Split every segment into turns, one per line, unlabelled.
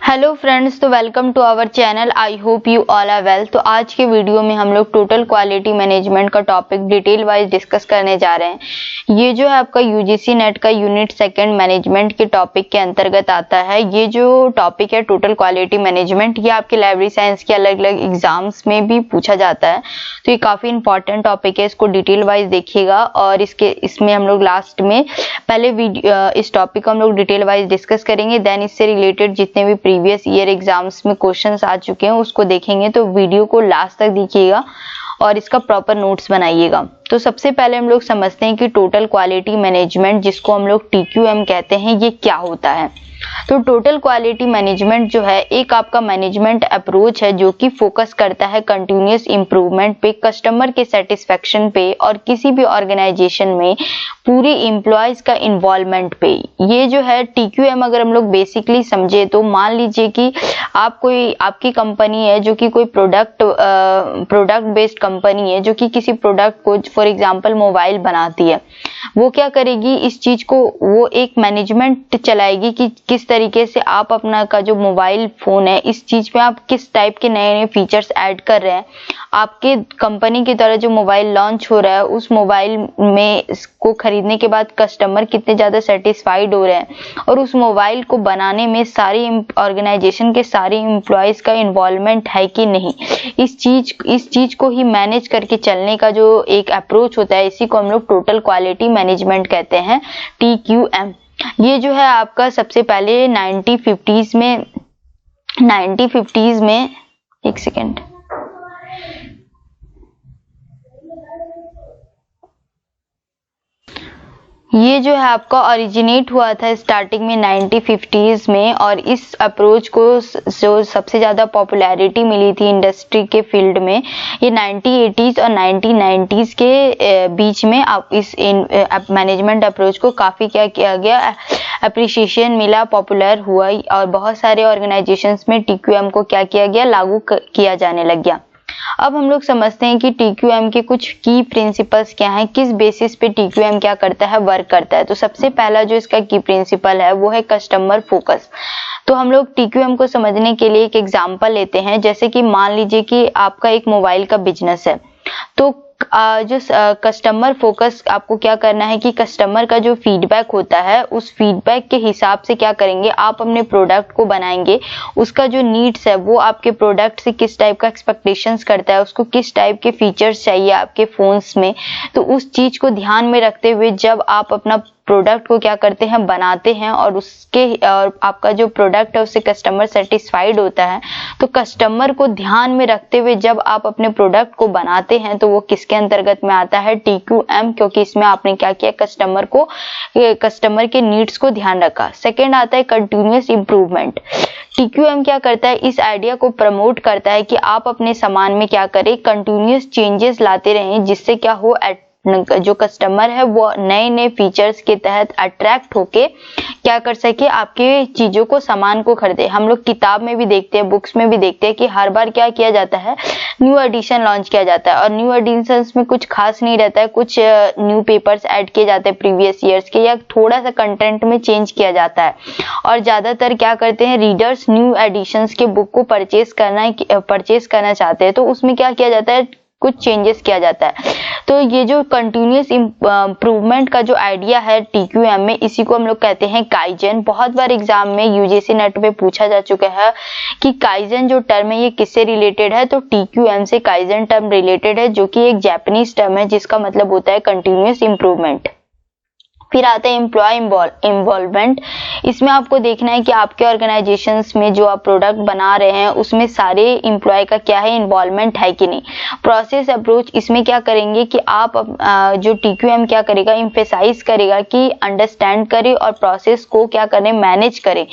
Hello friends, तो welcome to our channel. I hope you all are well. तो आज के वीडियो में हम लोग टोटल क्वालिटी मैनेजमेंट का टॉपिक डिटेल वाइज डिस्कस करने जा रहे हैं। ये जो है आपका यूजीसी नेट का यूनिट सेकंड मैनेजमेंट के टॉपिक के अंतर्गत आता है। ये जो टॉपिक है टोटल क्वालिटी मैनेजमेंट, ये आपके लाइब्रेरी साइंस के अलग अलग एग्जाम्स में भी पूछा जाता है। तो ये काफी इंपॉर्टेंट टॉपिक है, इसको डिटेल वाइज देखिएगा। और इसमें हम लोग लास्ट में पहले इस टॉपिक को हम लोग डिटेल वाइज डिस्कस करेंगे, देन इससे रिलेटेड जितने भी प्रीवियस ईयर एग्जाम्स में क्वेश्चंस आ चुके हैं उसको देखेंगे। तो वीडियो को लास्ट तक देखिएगा और इसका प्रॉपर नोट्स बनाइएगा। तो सबसे पहले हम लोग समझते हैं कि टोटल क्वालिटी मैनेजमेंट, जिसको हम लोग टीक्यूएम कहते हैं, ये क्या होता है। तो टोटल क्वालिटी मैनेजमेंट जो है एक आपका मैनेजमेंट अप्रोच है जो कि फोकस करता है कंटिन्यूअस इंप्रूवमेंट पे, कस्टमर के सेटिस्फेक्शन पे और किसी भी ऑर्गेनाइजेशन में पूरे एम्प्लॉयज का इन्वॉल्वमेंट पे। ये जो है टीक्यूएम अगर हम लोग बेसिकली समझे तो मान लीजिए कि आपकी कंपनी है जो कि कोई प्रोडक्ट बेस्ड कंपनी है जो कि किसी प्रोडक्ट को फॉर एग्जांपल मोबाइल बनाती है। वो क्या करेगी, इस चीज को वो एक मैनेजमेंट चलाएगी कि किस तरीके से आप अपना का जो मोबाइल फोन है इस चीज पे आप किस टाइप के नए नए फीचर्स ऐड कर रहे हैं। आपके कंपनी की तरह जो मोबाइल लॉन्च हो रहा है उस मोबाइल में इसको खरीदने के बाद कस्टमर कितने ज्यादा सेटिस्फाइड हो रहे हैं और उस मोबाइल को बनाने में सारी ऑर्गेनाइजेशन के सारे एम्प्लॉयज का इन्वॉल्वमेंट है कि नहीं। इस चीज को ही मैनेज करके चलने का जो एक अप्रोच होता है, इसी को हम लोग टोटल क्वालिटी मैनेजमेंट कहते हैं, टीक्यूएम। ये जो है आपका सबसे पहले 1950s में एक सेकेंड, ये जो है आपका ओरिजिनेट हुआ था स्टार्टिंग में 1950s में। और इस अप्रोच को जो सबसे ज्यादा पॉपुलैरिटी मिली थी इंडस्ट्री के फील्ड में, ये 1980s और 1990s के बीच में आप इस मैनेजमेंट अप्रोच को काफी क्या किया गया, अप्रिशिएशन मिला, पॉपुलर हुआ और बहुत सारे ऑर्गेनाइजेशंस में टीक्यूएम को क्या किया गया, लागू किया जाने लग गया। अब हम लोग समझते हैं कि टीक्यूएम के कुछ की प्रिंसिपल्स क्या हैं, किस बेसिस पे टीक्यूएम क्या करता है, वर्क करता है। तो सबसे पहला जो इसका की प्रिंसिपल है वो है कस्टमर फोकस। तो हम लोग टीक्यूएम को समझने के लिए एक एग्जांपल लेते हैं। जैसे कि मान लीजिए कि आपका एक मोबाइल का बिजनेस है, तो जो कस्टमर फोकस आपको क्या करना है कि कस्टमर का जो फीडबैक होता है उस फीडबैक के हिसाब से क्या करेंगे, आप अपने प्रोडक्ट को बनाएंगे। उसका जो नीड्स है वो आपके प्रोडक्ट से किस टाइप का एक्सपेक्टेशंस करता है, उसको किस टाइप के फीचर्स चाहिए आपके फोन्स में, तो उस चीज को ध्यान में रखते हुए जब आप अपना प्रोडक्ट को क्या करते हैं, बनाते हैं और आपका जो प्रोडक्ट है उससे कस्टमर सेटिस्फाइड होता है, तो कस्टमर को ध्यान में रखते हुए जब आप अपने प्रोडक्ट को बनाते हैं तो वो किसके अंतर्गत में आता है, टीक्यूएम, क्योंकि इसमें आपने क्या किया, कस्टमर के नीड्स को ध्यान रखा। सेकेंड आता है कंटिन्यूअस इंप्रूवमेंट। टीक्यूएम क्या करता है, इस आइडिया को प्रमोट करता है कि आप अपने सामान में क्या करें, कंटिन्यूअस चेंजेस लाते रहें, जिससे क्या हो, जो कस्टमर है वो नए नए फीचर्स के तहत अट्रैक्ट होके क्या कर सके, आपके चीजों को, सामान को खरीदे। हम लोग किताब में भी देखते हैं, बुक्स में भी देखते हैं कि हर बार क्या किया जाता है, न्यू एडिशन लॉन्च किया जाता है और न्यू एडिशंस में कुछ खास नहीं रहता है, कुछ न्यू पेपर्स ऐड किए जाते हैं प्रीवियस ईयर्स के, या थोड़ा सा कंटेंट में चेंज किया जाता है। और ज्यादातर क्या करते हैं, रीडर्स न्यू एडिशंस के बुक को परचेज करना चाहते हैं, तो उसमें क्या किया जाता है, कुछ चेंजेस किया जाता है। तो ये जो कंटिन्यूअस इंप्रूवमेंट का जो आइडिया है टीक्यूएम में, इसी को हम लोग कहते हैं काइजन। बहुत बार एग्जाम में यूजीसी नेट पे पूछा जा चुका है कि काइजन जो टर्म है ये किससे रिलेटेड है, तो टीक्यूएम से काइजन टर्म रिलेटेड है, जो कि एक जापानीज टर्म है जिसका मतलब होता है कंटिन्यूअस इंप्रूवमेंट। फिर आता है एम्प्लॉय इन्वॉल्वमेंट। इसमें आपको देखना है कि आपके ऑर्गेनाइजेशंस में जो आप प्रोडक्ट बना रहे हैं उसमें सारे एम्प्लॉय का क्या है, इन्वॉल्वमेंट है कि नहीं। प्रोसेस अप्रोच, इसमें क्या करेंगे कि आप जो टीक्यूएम क्या करेगा, एम्फेसाइज करेगा कि अंडरस्टैंड करे और प्रोसेस को क्या करें, मैनेज करें।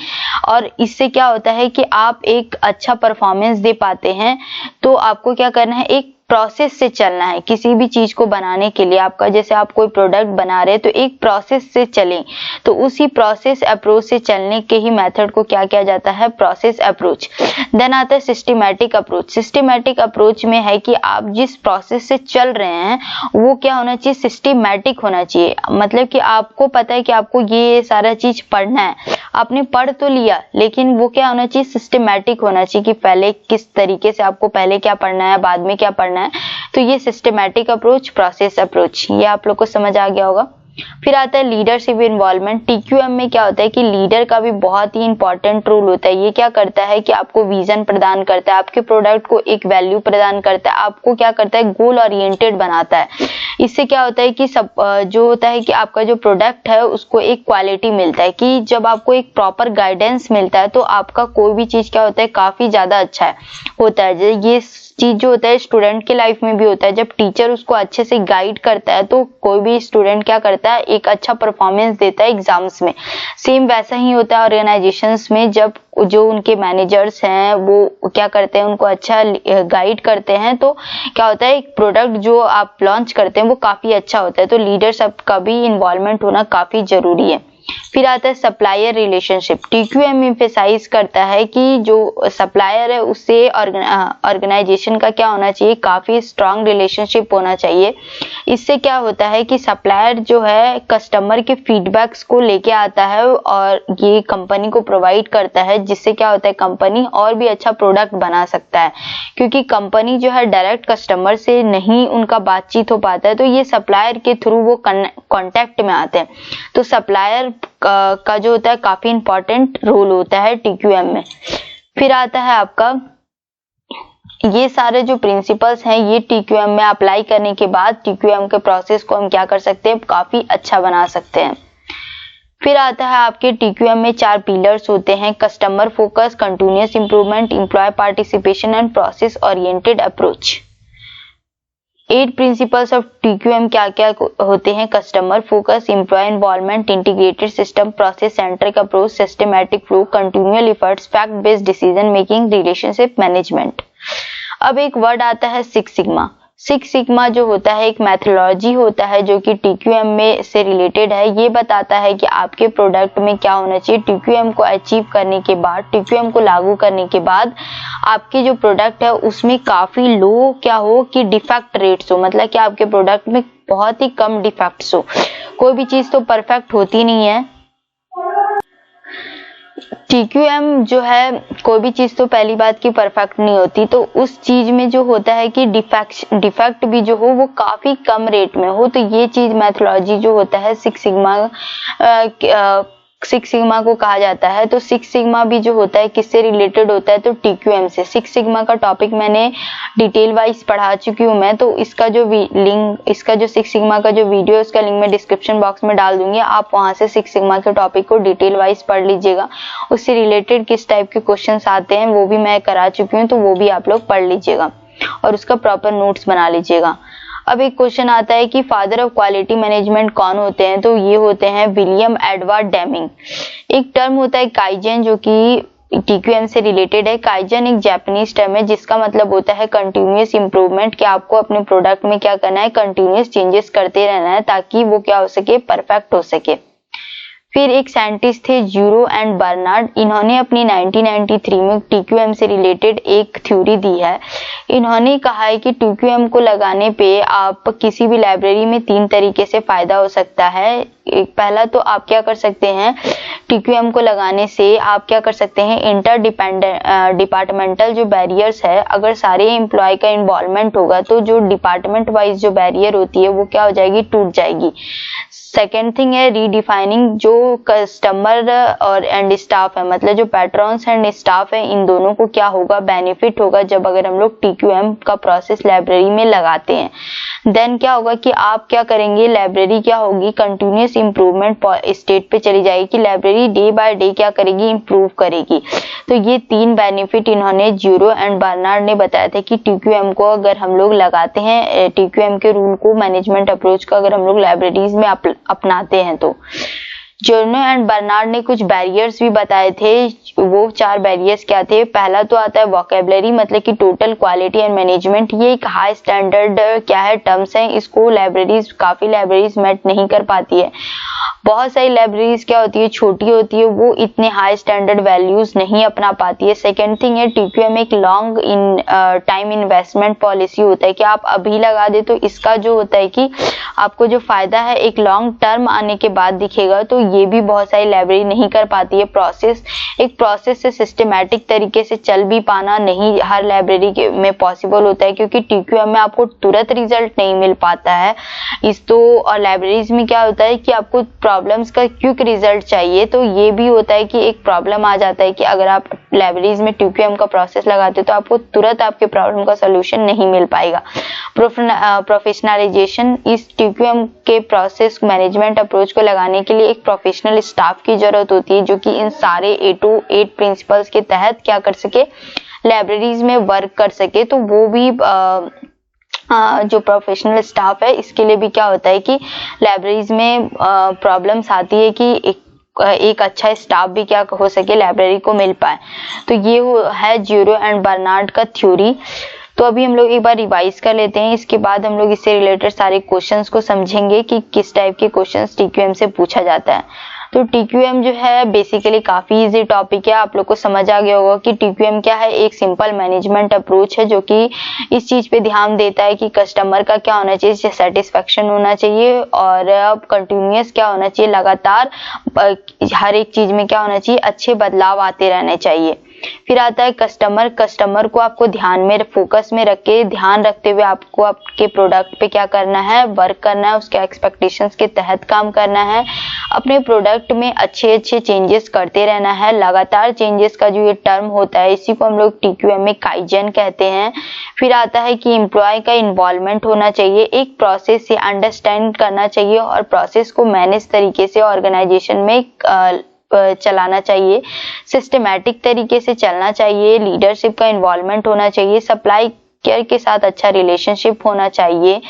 और इससे क्या होता है कि आप एक अच्छा परफॉर्मेंस दे पाते हैं। तो आपको क्या करना है, एक प्रोसेस से चलना है किसी भी चीज को बनाने के लिए। आपका जैसे आप कोई प्रोडक्ट बना रहे हैं तो एक प्रोसेस से चलें, तो उसी प्रोसेस अप्रोच से चलने के ही मेथड को क्या किया जाता है, प्रोसेस अप्रोच। देन आता है सिस्टमैटिक अप्रोच। सिस्टमैटिक अप्रोच में है कि आप जिस प्रोसेस से चल रहे हैं वो क्या होना चाहिए, सिस्टमैटिक होना चाहिए। मतलब कि आपको पता है कि आपको ये सारा चीज पढ़ना है, आपने पढ़ तो लिया, लेकिन वो क्या होना चाहिए, सिस्टमैटिक होना चाहिए कि पहले किस तरीके से आपको पहले क्या पढ़ना है, बाद में क्या पढ़ना है। तो ये सिस्टमैटिक अप्रोच, प्रोसेस अप्रोच, ये आप लोग को समझ आ गया होगा। फिर आता है लीडरशिप इन्वॉल्वमेंट। टीक्यूएम में क्या होता है कि लीडर का भी बहुत ही इंपॉर्टेंट रोल होता है। ये क्या करता है कि आपको विजन प्रदान करता है, आपके प्रोडक्ट को एक वैल्यू प्रदान करता है, आपको क्या करता है, गोल ओरिएंटेड बनाता है। इससे क्या होता है कि सब जो होता है कि आपका जो प्रोडक्ट है उसको एक क्वालिटी मिलता है, कि जब आपको एक प्रॉपर गाइडेंस मिलता है तो आपका कोई भी चीज क्या होता है, काफी ज्यादा अच्छा होता है। ये चीज जो होता है स्टूडेंट के लाइफ में भी होता है। जब टीचर उसको अच्छे से गाइड करता है तो कोई भी स्टूडेंट क्या करता है, एक अच्छा परफॉर्मेंस देता है एग्जाम्स में। सेम वैसा ही होता है ऑर्गेनाइजेशंस में, जब जो उनके मैनेजर्स हैं वो क्या करते हैं, उनको अच्छा गाइड करते हैं तो क्या होता है, एक प्रोडक्ट जो आप लॉन्च करते हैं वो काफी अच्छा होता है। तो लीडरशिप का भी इन्वॉल्वमेंट होना काफी जरूरी है। फिर आता है सप्लायर रिलेशनशिप। टीक्यूएम एम्फेसाइज करता है कि जो सप्लायर है उससे ऑर्गेनाइजेशन का क्या होना चाहिए, काफी स्ट्रांग रिलेशनशिप होना चाहिए। इससे क्या होता है कि सप्लायर जो है कस्टमर के फीडबैक्स को लेके आता है और ये कंपनी को प्रोवाइड करता है, जिससे क्या होता है कंपनी और भी अच्छा प्रोडक्ट बना सकता है। क्योंकि कंपनी जो है डायरेक्ट कस्टमर से नहीं उनका बातचीत हो पाता है, तो ये सप्लायर के थ्रू वो कॉन्टेक्ट में आते हैं। तो सप्लायर का जो होता है काफी इंपॉर्टेंट रोल होता है टीक्यूएम में। फिर आता है आपका ये सारे जो प्रिंसिपल्स हैं, ये टीक्यूएम में अप्लाई करने के बाद टीक्यूएम के प्रोसेस को हम क्या कर सकते हैं, काफी अच्छा बना सकते हैं। फिर आता है आपके टीक्यूएम में 4 पिलर्स होते हैं, customer focus, continuous improvement, employ participation and process oriented approach. 8 principles of TQM क्या क्या होते हैं, customer focus, employ involvement, integrated system, process centric approach, systematic flow, continual efforts, fact based decision making, relationship management. अब एक word आता है six sigma. Six sigma जो होता है एक मैथोलॉजी होता है जो कि टीक्यूएम में से रिलेटेड है। ये बताता है कि आपके प्रोडक्ट में क्या होना चाहिए, टीक्यूएम को अचीव करने के बाद, टीक्यूएम को लागू करने के बाद आपके जो प्रोडक्ट है उसमें काफी लो क्या हो कि डिफेक्ट रेट्स हो, मतलब कि आपके प्रोडक्ट में बहुत ही कम डिफेक्ट्स हो। कोई भी चीज तो परफेक्ट होती नहीं है। टीक्यूएम जो है कोई भी चीज तो पहली बात की परफेक्ट नहीं होती, तो उस चीज में जो होता है कि डिफेक्ट भी जो हो वो काफी कम रेट में हो। तो ये चीज मैथोलॉजी जो होता है सिक्स सिग्मा को कहा जाता है। तो सिक्स सिग्मा भी जो होता है किससे रिलेटेड होता है, तो टीक्यूएम से। सिक्स सिग्मा का टॉपिक मैंने डिटेल वाइज पढ़ा चुकी हूँ मैं, तो इसका जो लिंक, इसका जो सिक्स सिग्मा का जो वीडियो उसका लिंक मैं डिस्क्रिप्शन बॉक्स में डाल दूंगी, आप वहां से सिक्स सिग्मा के टॉपिक को डिटेल वाइज पढ़ लीजिएगा। उससे रिलेटेड किस टाइप के क्वेश्चन आते हैं वो भी मैं करा चुकी हूँ, तो वो भी आप लोग पढ़ लीजिएगा और उसका प्रॉपर नोट्स बना लीजिएगा। अब एक क्वेश्चन आता है कि फादर ऑफ क्वालिटी मैनेजमेंट कौन होते हैं, तो ये होते हैं विलियम एडवर्ड डेमिंग। एक टर्म होता है काइजन जो कि टीक्यूएम से रिलेटेड है। काइजन एक जापानीज टर्म है जिसका मतलब होता है कंटिन्यूअस इंप्रूवमेंट, कि आपको अपने प्रोडक्ट में क्या करना है, कंटिन्यूअस चेंजेस करते रहना है ताकि वो क्या हो सके, परफेक्ट हो सके। फिर एक साइंटिस्ट थे यूरो एंड बर्नार्ड, इन्होंने अपनी 1993 में टीक्यूएम से रिलेटेड एक थ्योरी दी है। इन्होंने कहा है कि टीक्यूएम को लगाने पे आप किसी भी लाइब्रेरी में 3 तरीके से फायदा हो सकता है। एक पहला तो आप क्या कर सकते हैं, टीक्यूएम को लगाने से आप क्या कर सकते हैं, इंटर डिपार्टमेंटल जो बैरियर्स है, अगर सारे एम्प्लॉय का इन्वॉल्वमेंट होगा तो जो डिपार्टमेंट वाइज जो बैरियर होती है वो क्या हो जाएगी, टूट जाएगी। सेकेंड थिंग है रीडिफाइनिंग, जो कस्टमर और एंड स्टाफ है, मतलब जो पैट्रॉन्स एंड स्टाफ है, इन दोनों को क्या होगा, बेनिफिट होगा जब अगर हम लोग टीक्यूएम का प्रोसेस लाइब्रेरी में लगाते हैं। देन क्या होगा कि आप क्या करेंगे, लाइब्रेरी क्या होगी, कंटिन्यूअस इंप्रूवमेंट स्टेट पे चली जाएगी कि लाइब्रेरी डे बाय डे क्या करेगी, इंप्रूव करेगी। तो ये 3 बेनिफिट इन्होंने यूरो एंड बर्नार्ड ने बताया था कि टीक्यूएम को अगर हम लोग लगाते हैं, टीक्यूएम के रूल को, मैनेजमेंट अप्रोच का अगर हम लोग लाइब्रेरीज में अपनाते हैं तो। जोर्नो एंड बर्नार्ड ने कुछ बैरियर्स भी बताए थे। वो 4 बैरियर्स क्या थे, पहला तो आता है वोकेबलरी, मतलब कि टोटल क्वालिटी एंड मैनेजमेंट। ये एक हाई स्टैंडर्ड क्या है, टर्म्स है, इसको काफी लाइब्रेरीज मेट नहीं कर पाती है। बहुत सारी लाइब्रेरीज क्या होती है, छोटी होती है, वो इतने हाई स्टैंडर्ड वैल्यूज नहीं अपना पाती है। सेकेंड थिंग है टीक्यूएम एक लॉन्ग टाइम इन्वेस्टमेंट पॉलिसी होता है कि आप अभी लगा दे तो इसका जो होता है कि आपको जो फायदा है एक लॉन्ग टर्म आने के बाद दिखेगा। तो ये भी बहुत सारी लाइब्रेरी नहीं कर पाती है। एक प्रोसेस से सिस्टमेटिक तरीके से चल भी पाना नहीं हर लाइब्रेरी में पॉसिबल होता है, क्योंकि TQM में आपको तुरंत रिजल्ट नहीं मिल पाता है। और लाइब्रेरीज में क्या होता है कि आपको प्रॉब्लम्स का क्विक रिजल्ट चाहिए, तो ये भी होता है कि एक प्रॉब्लम आ जाता है कि अगर आप लाइब्रेरीज में TQM का प्रोसेस लगाते हो तो आपको तुरंत आपके प्रॉब्लम का सोल्यूशन नहीं मिल पाएगा। प्रोफेशनलाइजेशन, इस TQM के प्रोसेस मैनेजमेंट अप्रोच को लगाने के लिए एक प्रोफेशनल स्टाफ की जरूरत होती है, जो कि इन सारे 8 to 8 प्रिंसिपल्स के तहत क्या कर सके, लाइब्रेरीज में वर्क कर सके। तो वो भी जो प्रोफेशनल स्टाफ है, इसके लिए भी क्या होता है कि लाइब्रेरीज में प्रॉब्लम्स आती है कि एक अच्छा स्टाफ भी क्या हो सके, लाइब्रेरी को मिल पाए। तो ये है ज्यूरो एंड बर्नार्ड का थ्योरी। तो अभी हम लोग एक बार रिवाइज कर लेते हैं, इसके बाद हम लोग इससे रिलेटेड सारे क्वेश्चंस को समझेंगे कि किस टाइप के क्वेश्चंस TQM से पूछा जाता है। तो TQM जो है बेसिकली काफी इजी टॉपिक है, आप लोग को समझ आ गया होगा कि TQM क्या है। एक सिंपल मैनेजमेंट अप्रोच है जो कि इस चीज पे ध्यान देता है कि कस्टमर का क्या होना चाहिए, सेटिस्फेक्शन होना चाहिए, और कंटिन्यूअस क्या होना चाहिए, लगातार हर एक चीज में क्या होना चाहिए, अच्छे बदलाव आते रहने चाहिए। फिर आता है कस्टमर को आपको ध्यान में फोकस में रख के, ध्यान रखते हुए आपको आपके प्रोडक्ट पे क्या करना है, वर्क करना है, उसके एक्सपेक्टेशंस के तहत काम करना है, अपने प्रोडक्ट में अच्छे चेंजेस करते रहना है। लगातार चेंजेस का जो ये टर्म होता है, इसी को हम लोग TQM में काइजन कहते हैं। फिर आता है कि एम्प्लॉय का इन्वॉल्वमेंट होना चाहिए, एक प्रोसेस से अंडरस्टैंड करना चाहिए और प्रोसेस को मैनेज तरीके से ऑर्गेनाइजेशन में चलाना चाहिए, सिस्टमैटिक तरीके से चलना चाहिए, लीडरशिप का इन्वॉल्वमेंट होना चाहिए, सप्लाई केयर के साथ अच्छा रिलेशनशिप होना चाहिए।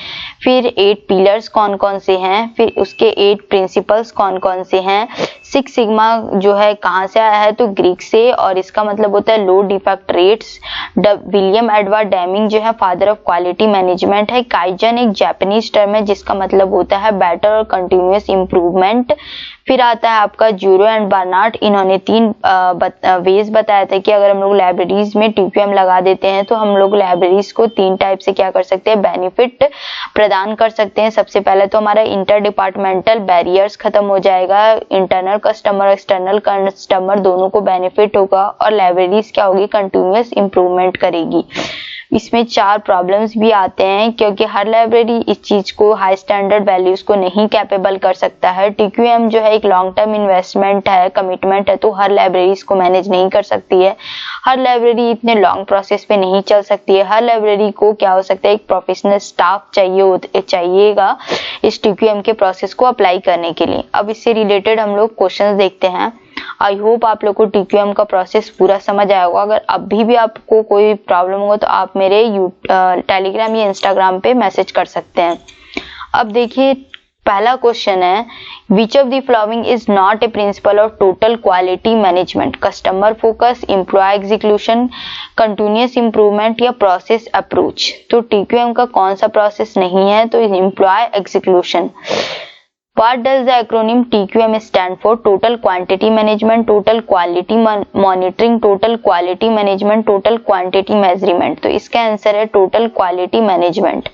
फिर 8 पिलर्स कौन कौन से हैं, फिर उसके 8 प्रिंसिपल्स कौन कौन से हैं। 6 सिग्मा जो है कहाँ से आया है, तो ग्रीक से, और इसका मतलब होता है low defect rates. William Edward Deming जो है फादर ऑफ क्वालिटी मैनेजमेंट है। काइजन एक जापानीज टर्म है जिसका मतलब होता है बेटर और कंटिन्यूअस इम्प्रूवमेंट। फिर आता है आपका ज्यूरो एंड बर्नार्ड, इन्होंने 3 वेज बताया था कि अगर हम लोग लाइब्रेरीज में TQM लगा देते हैं तो हम लोग लाइब्रेरीज को 3 टाइप से क्या कर सकते हैं, बेनिफिट प्रदान कर सकते हैं। सबसे पहले तो हमारा इंटर डिपार्टमेंटल बैरियर्स खत्म हो जाएगा, इंटरनल कस्टमर एक्सटर्नल कस्टमर दोनों को बेनिफिट होगा, और लाइब्रेरीज क्या होगी, कंटिन्यूअस इंप्रूवमेंट करेगी। इसमें 4 प्रॉब्लम्स भी आते हैं क्योंकि हर लाइब्रेरी इस चीज को, हाई स्टैंडर्ड वैल्यूज को नहीं कैपेबल कर सकता है। TQM जो है एक लॉन्ग टर्म इन्वेस्टमेंट है, कमिटमेंट है, तो हर लाइब्रेरीज को मैनेज नहीं कर सकती है। हर लाइब्रेरी इतने लॉन्ग प्रोसेस पे नहीं चल सकती है। हर लाइब्रेरी को क्या हो सकता है, एक प्रोफेशनल स्टाफ चाहिएगा इस TQM के प्रोसेस को अप्लाई करने के लिए। अब इससे रिलेटेड हम लोग क्वेश्चन देखते हैं। आई होप आप लोग को TQM का प्रोसेस पूरा समझ आया होगा। अगर अभी भी आपको कोई प्रॉब्लम हो तो आप मेरे टेलीग्राम या इंस्टाग्राम पे मैसेज कर सकते हैं। अब देखिए पहला क्वेश्चन है, which of the following is not a principle of total quality management, customer focus, employ execution, continuous improvement या प्रोसेस अप्रोच। तो TQM का कौन सा प्रोसेस नहीं है, तो employ execution. What does the acronym TQM stand for? Total Quantity Management, Total Quality Monitoring, Total Quality Management, Total Quantity Measurement। तो इसका आंसर है Total Quality Management।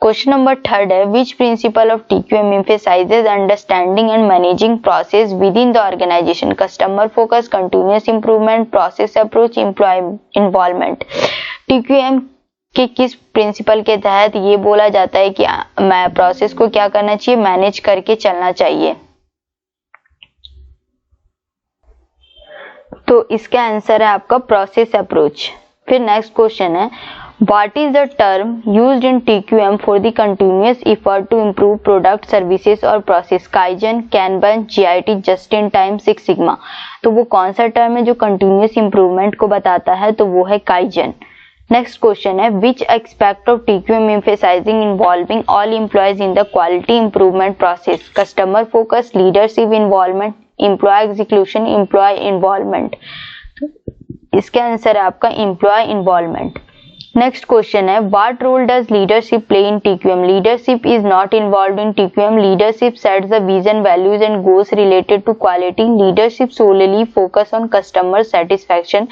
Question number 3 है, which principle of TQM emphasizes understanding and managing process within the organization? Customer focus, continuous improvement, process approach, employee involvement। TQM कि किस principal के तहत ये बोला जाता है कि प्रोसेस को क्या करना चाहिए, मैनेज करके चलना चाहिए। तो इसका आंसर है आपका प्रोसेस अप्रोच। फिर नेक्स्ट क्वेश्चन है, what is the term used in TQM for the continuous effort to improve product services और process? Kaizen, kanban, GIT, just in time, 6 sigma. तो वो कौन सा टर्म है जो कंटिन्यूअस इंप्रूवमेंट को बताता है, तो वो है काइजन। नेक्स्ट क्वेश्चन है, which aspect of TQM emphasizing involving all employees in the quality improvement process? Customer focus, leadership involvement, employ execution, employ involvement. इसका आंसर है आपका एम्प्लॉय इन्वॉल्वमेंट। नेक्स्ट क्वेश्चन है, what role does leadership play in TQM? Leadership is not involved in TQM। Leadership sets the vision, values and goals related to quality. Leadership solely focus on customer satisfaction.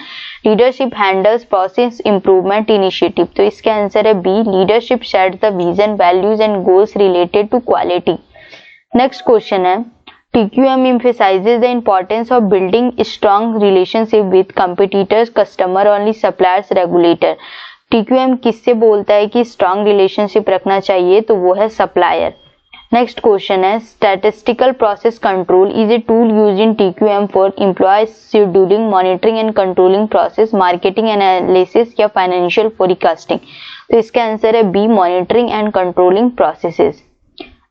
Leadership handles process improvement initiative. तो इसका answer है B, leadership sets the vision, values and goals related to quality. Next question है, TQM emphasizes the importance of building strong relationship with competitors, customer only, suppliers, regulator. TQM किससे बोलता है कि strong relationship रखना चाहिए, तो वो है supplier. Next question है statistical process control is a tool used in TQM for employee scheduling, monitoring and controlling process, marketing analysis या financial forecasting. तो इसका आंसर है B, monitoring and controlling processes.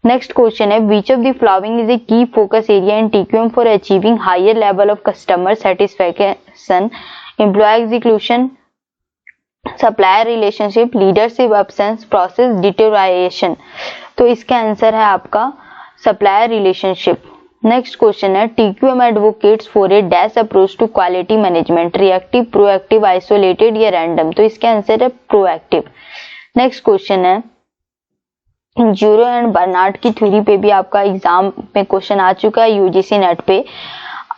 Next question है which of the following is a key focus area in TQM for achieving higher level of customer satisfaction, employee execution, supplier relationship, leadership absence, process deterioration. तो इसका answer है आपका supplier relationship. Next question है TQM advocates for a dash approach to quality management, reactive, proactive, isolated या random. तो इसका answer है proactive. Next question है ज्यूरो एंड बर्नार्ड की थ्योरी पे भी आपका एग्जाम में क्वेश्चन आ चुका है यूजीसी नेट पे.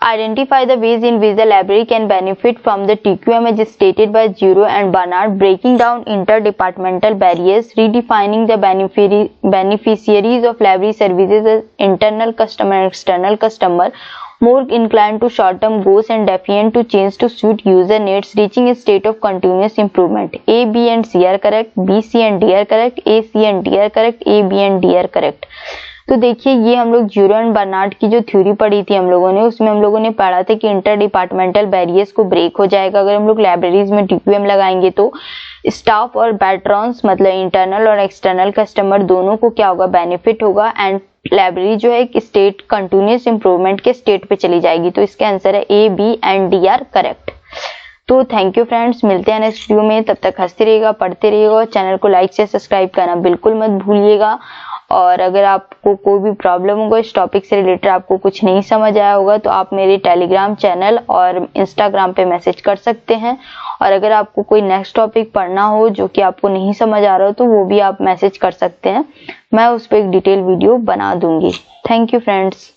Identify the ways in which the library can benefit from the TQM as stated by Jurow and Barnard, breaking down interdepartmental barriers, redefining the beneficiaries of library services as internal customer and external customer, more inclined to short-term goals and defiant to change to suit user needs, reaching a state of continuous improvement. A, B and C are correct. B, C and D are correct. A, C and D are correct. A, B and D are correct. तो देखिए ये हम लोग ज्यूरो and Barnard की जो theory पढ़ी थी हम लोगों ने, उसमें हम लोगों ने पढ़ा था कि इंटर डिपार्टमेंटल बैरियर्स को ब्रेक हो जाएगा अगर हम लोग लाइब्रेरीज में TQM लगाएंगे. तो स्टाफ और पैट्रॉन्स मतलब इंटरनल और एक्सटर्नल कस्टमर दोनों को क्या होगा, बेनिफिट होगा एंड लाइब्रेरी जो है एक स्टेट कंटिन्यूअस इंप्रूवमेंट के स्टेट पे चली जाएगी. तो इसके आंसर है A, B and D are correct. तो थैंक यू फ्रेंड्स, मिलते हैं नेक्स्ट वीडियो में. तब तक हंसते रहिएगा, पढ़ते रहिएगा और चैनल को लाइक से सब्सक्राइब करना बिल्कुल मत भूलिएगा. और अगर आपको कोई भी प्रॉब्लम होगा इस टॉपिक से रिलेटेड, आपको कुछ नहीं समझ आया होगा, तो आप मेरे टेलीग्राम चैनल और इंस्टाग्राम पे मैसेज कर सकते हैं. और अगर आपको कोई नेक्स्ट टॉपिक पढ़ना हो जो कि आपको नहीं समझ आ रहा हो, तो वो भी आप मैसेज कर सकते हैं. मैं उस पर एक डिटेल वीडियो बना दूंगी. Thank you friends.